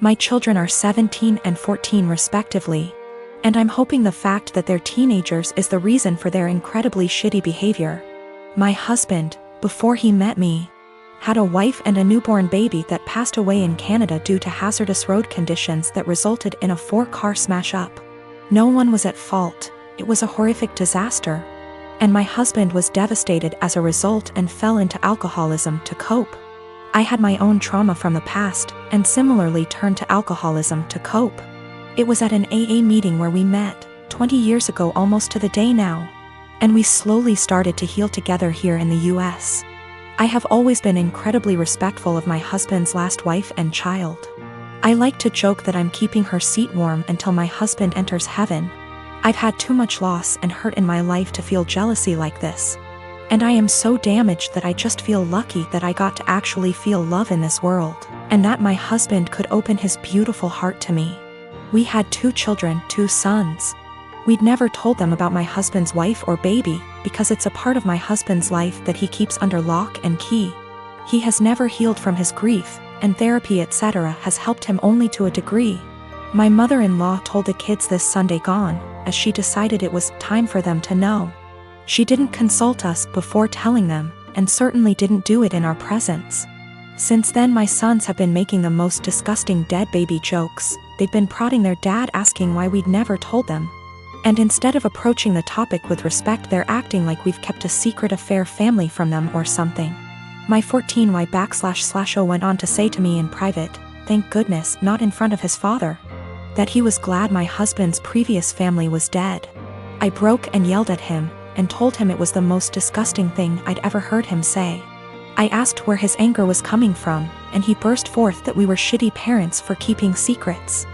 My children are 17 and 14 respectively. And I'm hoping the fact that they're teenagers is the reason for their incredibly shitty behavior. My husband, before he met me, had a wife and a newborn baby that passed away in Canada due to hazardous road conditions that resulted in a 4-car smash-up. No one was at fault, it was a horrific disaster. And my husband was devastated as a result and fell into alcoholism to cope. I had my own trauma from the past, and similarly turned to alcoholism to cope. It was at an AA meeting where we met, 20 years ago almost to the day now. And we slowly started to heal together here in the US. I have always been incredibly respectful of my husband's last wife and child. I like to joke that I'm keeping her seat warm until my husband enters heaven. I've had too much loss and hurt in my life to feel jealousy like this. And I am so damaged that I just feel lucky that I got to actually feel love in this world, and that my husband could open his beautiful heart to me. We had 2 children, 2 sons. We'd never told them about my husband's wife or baby, because it's a part of my husband's life that he keeps under lock and key. He has never healed from his grief, and therapy etc. has helped him only to a degree. My mother-in-law told the kids this Sunday gone, as she decided it was time for them to know. She didn't consult us before telling them, and certainly didn't do it in our presence. Since then my sons have been making the most disgusting dead baby jokes. They've been prodding their dad asking why we'd never told them. And instead of approaching the topic with respect, they're acting like we've kept a secret affair family from them or something. My 14Y//0 went on to say to me in private, thank goodness, not in front of his father, that he was glad my husband's previous family was dead. I broke and yelled at him, and told him it was the most disgusting thing I'd ever heard him say. I asked where his anger was coming from, and he burst forth that we were shitty parents for keeping secrets.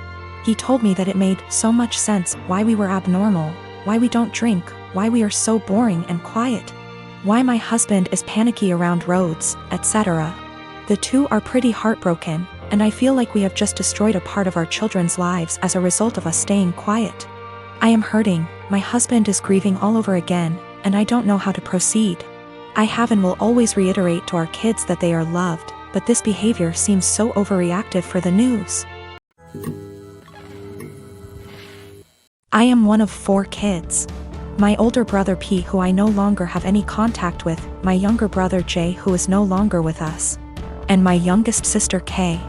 He told me that it made so much sense why we were abnormal, why we don't drink, why we are so boring and quiet, why my husband is panicky around roads, etc. The 2 are pretty heartbroken, and I feel like we have just destroyed a part of our children's lives as a result of us staying quiet. I am hurting, my husband is grieving all over again, and I don't know how to proceed. I have and will always reiterate to our kids that they are loved, but this behavior seems so overreactive for the news. I am one of 4 kids. My older brother P, who I no longer have any contact with, my younger brother J, who is no longer with us, and my youngest sister K.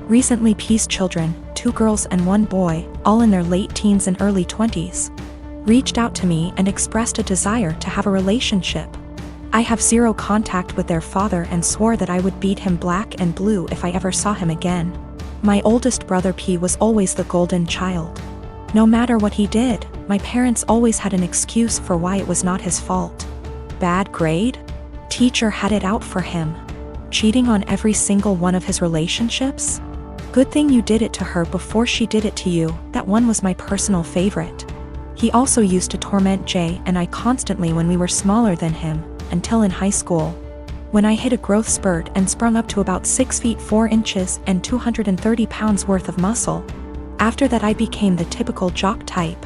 Recently P's children, 2 girls and 1 boy, all in their late teens and early 20s, reached out to me and expressed a desire to have a relationship. I have 0 contact with their father and swore that I would beat him black and blue if I ever saw him again. My oldest brother P was always the golden child. No matter what he did, my parents always had an excuse for why it was not his fault. Bad grade? Teacher had it out for him. Cheating on every single one of his relationships? Good thing you did it to her before she did it to you. That one was my personal favorite. He also used to torment Jay and I constantly when we were smaller than him, until in high school, when I hit a growth spurt and sprung up to about 6 feet 4 inches and 230 pounds worth of muscle. After that I became the typical jock type.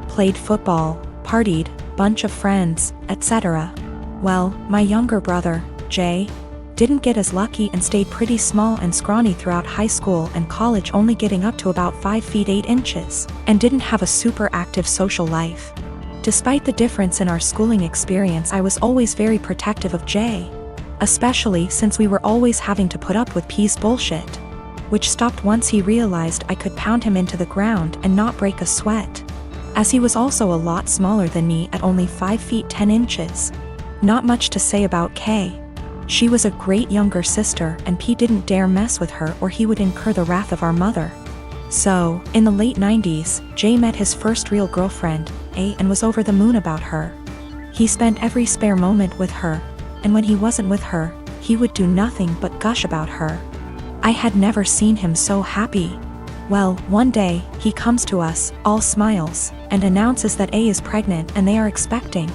Played football, partied, bunch of friends, etc. Well, my younger brother, Jay, didn't get as lucky and stayed pretty small and scrawny throughout high school and college, only getting up to about 5 feet 8 inches, and didn't have a super active social life. Despite the difference in our schooling experience, I was always very protective of Jay, especially since we were always having to put up with P's bullshit, which stopped once he realized I could pound him into the ground and not break a sweat, as he was also a lot smaller than me at only 5 feet 10 inches. Not much to say about Kay. She was a great younger sister and P didn't dare mess with her or he would incur the wrath of our mother. So, in the late 90s, Jay met his first real girlfriend, A, and was over the moon about her. He spent every spare moment with her, and when he wasn't with her, he would do nothing but gush about her. I had never seen him so happy. Well, one day, he comes to us, all smiles, and announces that A is pregnant and they are expecting.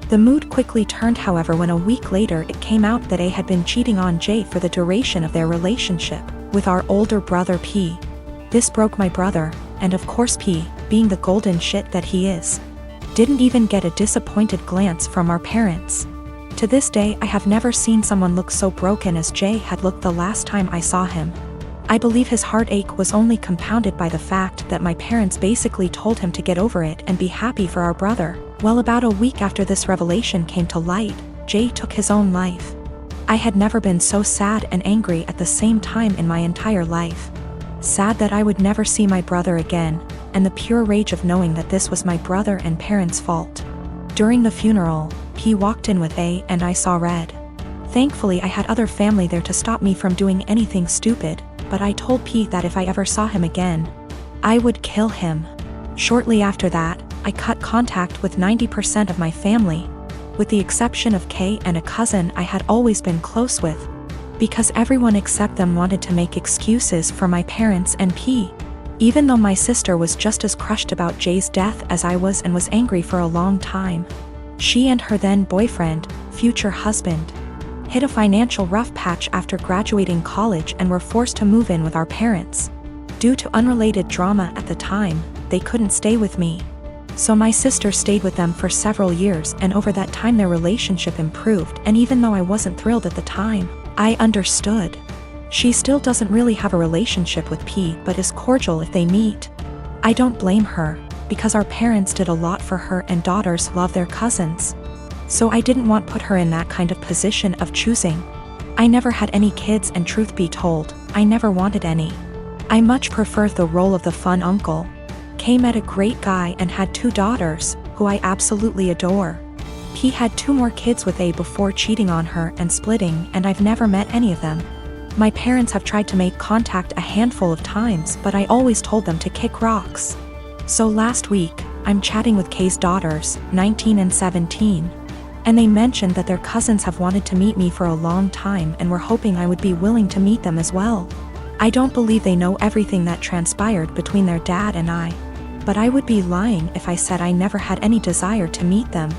The mood quickly turned, however, when a week later it came out that A had been cheating on Jay for the duration of their relationship, with our older brother P. This broke my brother, and of course P, being the golden shit that he is, didn't even get a disappointed glance from our parents. To this day I have never seen someone look so broken as Jay had looked the last time I saw him. I believe his heartache was only compounded by the fact that my parents basically told him to get over it and be happy for our brother. Well, about a week after this revelation came to light, Jay took his own life. I had never been so sad and angry at the same time in my entire life. Sad that I would never see my brother again, and the pure rage of knowing that this was my brother and parents' fault. During the funeral, P walked in with A and I saw red. Thankfully I had other family there to stop me from doing anything stupid, but I told P that if I ever saw him again, I would kill him. Shortly after that, I cut contact with 90% of my family, with the exception of K and a cousin I had always been close with, because everyone except them wanted to make excuses for my parents and P. Even though my sister was just as crushed about Jay's death as I was and was angry for a long time. She and her then boyfriend, future husband, hit a financial rough patch after graduating college and were forced to move in with our parents. Due to unrelated drama at the time, they couldn't stay with me. So my sister stayed with them for several years, and over that time their relationship improved, and even though I wasn't thrilled at the time, I understood. She still doesn't really have a relationship with P, but is cordial if they meet. I don't blame her, because our parents did a lot for her and daughters love their cousins. So I didn't want to put her in that kind of position of choosing. I never had any kids, and truth be told, I never wanted any. I much prefer the role of the fun uncle. Kay met a great guy and had 2 daughters, who I absolutely adore. P had 2 more kids with A before cheating on her and splitting, and I've never met any of them. My parents have tried to make contact a handful of times, but I always told them to kick rocks. So last week, I'm chatting with Kay's daughters, 19 and 17. And they mentioned that their cousins have wanted to meet me for a long time and were hoping I would be willing to meet them as well. I don't believe they know everything that transpired between their dad and I, but I would be lying if I said I never had any desire to meet them.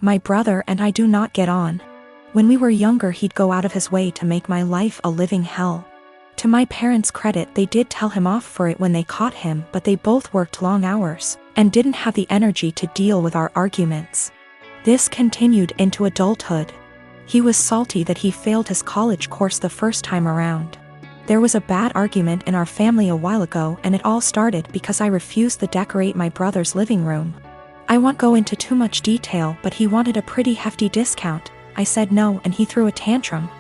My brother and I do not get on. When we were younger, he'd go out of his way to make my life a living hell. To my parents' credit, they did tell him off for it when they caught him, but they both worked long hours and didn't have the energy to deal with our arguments. This continued into adulthood. He was salty that he failed his college course the first time around. There was a bad argument in our family a while ago, and it all started because I refused to decorate my brother's living room. I won't go into too much detail, but he wanted a pretty hefty discount. I said no, and he threw a tantrum.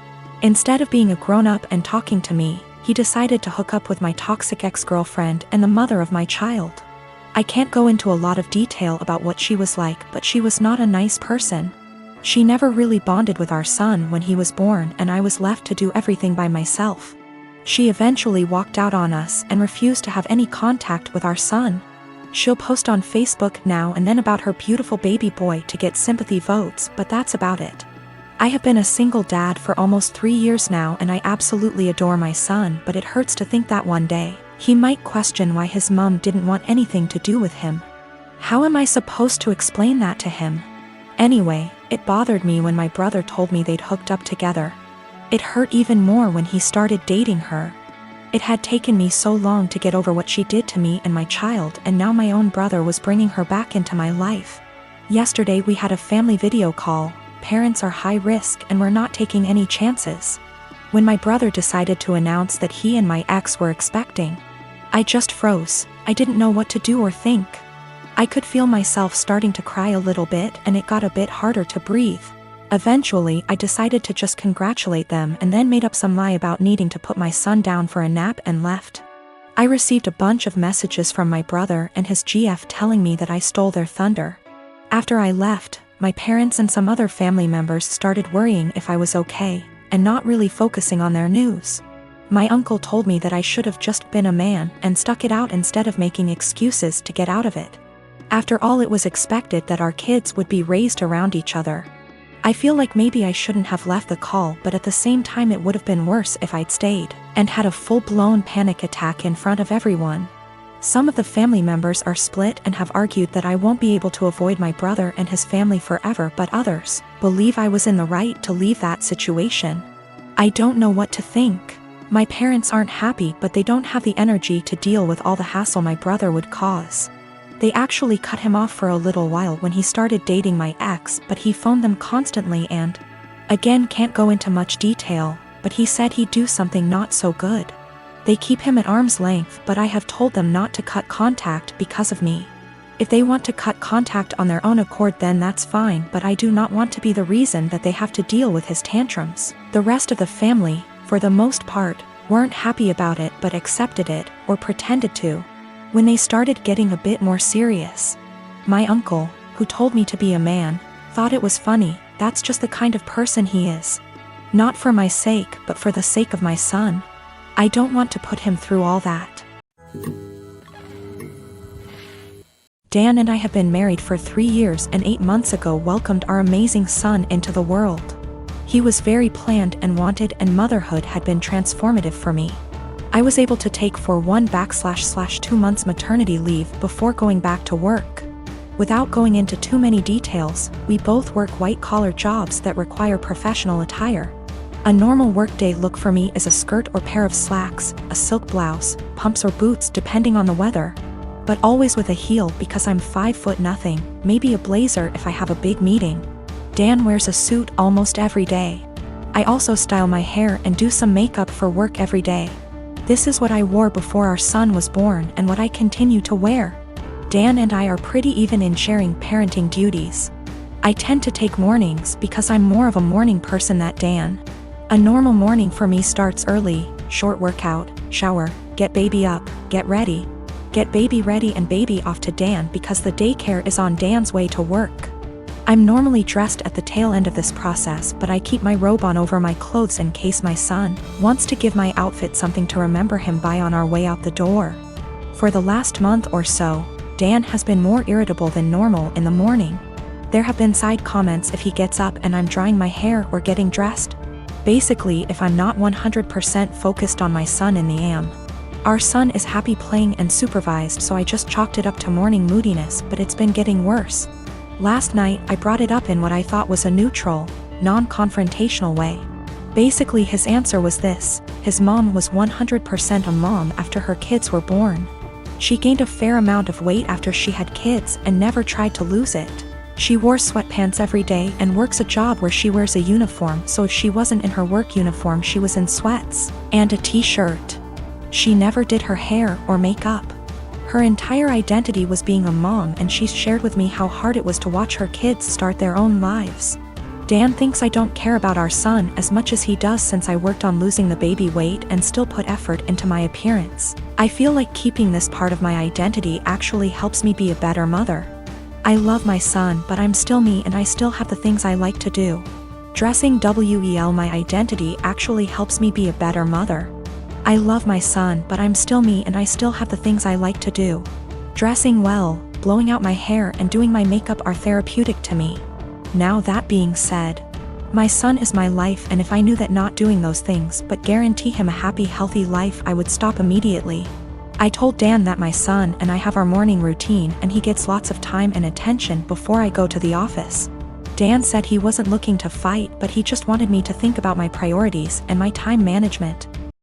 Instead of being a grown-up and talking to me, he decided to hook up with my toxic ex-girlfriend and the mother of my child. I can't go into a lot of detail about what she was like, but she was not a nice person. She never really bonded with our son when he was born, and I was left to do everything by myself. She eventually walked out on us and refused to have any contact with our son. She'll post on Facebook now and then about her beautiful baby boy to get sympathy votes, but that's about it. I have been a single dad for almost 3 years now, and I absolutely adore my son, but it hurts to think that one day he might question why his mom didn't want anything to do with him. How am I supposed to explain that to him? Anyway, it bothered me when my brother told me they'd hooked up together. It hurt even more when he started dating her. It had taken me so long to get over what she did to me and my child, and now my own brother was bringing her back into my life. Yesterday we had a family video call. Parents are high risk and we're not taking any chances. When my brother decided to announce that he and my ex were expecting, I just froze. I didn't know what to do or think. I could feel myself starting to cry a little bit, and it got a bit harder to breathe. Eventually, I decided to just congratulate them and then made up some lie about needing to put my son down for a nap and left. I received a bunch of messages from my brother and his GF telling me that I stole their thunder. After I left, my parents and some other family members started worrying if I was okay, and not really focusing on their news. My uncle told me that I should have just been a man and stuck it out instead of making excuses to get out of it. After all, it was expected that our kids would be raised around each other. I feel like maybe I shouldn't have left the call, but at the same time it would have been worse if I'd stayed and had a full-blown panic attack in front of everyone. Some of the family members are split and have argued that I won't be able to avoid my brother and his family forever, but others believe I was in the right to leave that situation. I don't know what to think. My parents aren't happy, but they don't have the energy to deal with all the hassle my brother would cause. They actually cut him off for a little while when he started dating my ex, but he phoned them constantly and Again, can't go into much detail, but he said he'd do something not so good. They keep him at arm's length, but I have told them not to cut contact because of me. If they want to cut contact on their own accord, then that's fine, but I do not want to be the reason that they have to deal with his tantrums. The rest of the family, for the most part, weren't happy about it but accepted it, or pretended to. When they started getting a bit more serious, my uncle, who told me to be a man, thought it was funny. That's just the kind of person he is. Not for my sake, but for the sake of my son. I don't want to put him through all that. Dan and I have been married for 3 years and 8 months ago welcomed our amazing son into the world. He was very planned and wanted, and motherhood had been transformative for me. I was able to take 1/2 months maternity leave before going back to work. Without going into too many details, we both work white-collar jobs that require professional attire. A normal workday look for me is a skirt or pair of slacks, a silk blouse, pumps or boots depending on the weather. But always with a heel because I'm 5'0", maybe a blazer if I have a big meeting. Dan wears a suit almost every day. I also style my hair and do some makeup for work every day. This is what I wore before our son was born and what I continue to wear. Dan and I are pretty even in sharing parenting duties. I tend to take mornings because I'm more of a morning person than Dan. A normal morning for me starts early: short workout, shower, get baby up, get baby ready and baby off to Dan because the daycare is on Dan's way to work. I'm normally dressed at the tail end of this process, but I keep my robe on over my clothes in case my son wants to give my outfit something to remember him by on our way out the door. For the last month or so, Dan has been more irritable than normal in the morning. There have been side comments if he gets up and I'm drying my hair or getting dressed. Basically, if I'm not 100% focused on my son in the AM. Our son is happy playing and supervised, so I just chalked it up to morning moodiness, but it's been getting worse. Last night, I brought it up in what I thought was a neutral, non-confrontational way. Basically, his answer was this: his mom was 100% a mom after her kids were born. She gained a fair amount of weight after she had kids and never tried to lose it. She wore sweatpants every day and works a job where she wears a uniform, so if she wasn't in her work uniform she was in sweats and a t-shirt. She never did her hair or makeup. Her entire identity was being a mom, and she shared with me how hard it was to watch her kids start their own lives. Dan thinks I don't care about our son as much as he does since I worked on losing the baby weight and still put effort into my appearance. I feel like keeping this part of my identity actually helps me be a better mother. I love my son, but I'm still me and I still have the things I like to do. Dressing well, my identity actually helps me be a better mother. I love my son, but I'm still me and I still have the things I like to do. Dressing well, blowing out my hair and doing my makeup are therapeutic to me. Now that being said, my son is my life, and if I knew that not doing those things but guarantee him a happy, healthy life, I would stop immediately. I told Dan that my son and I have our morning routine and he gets lots of time and attention before I go to the office. Dan said he wasn't looking to fight, but he just wanted me to think about my priorities and my time management.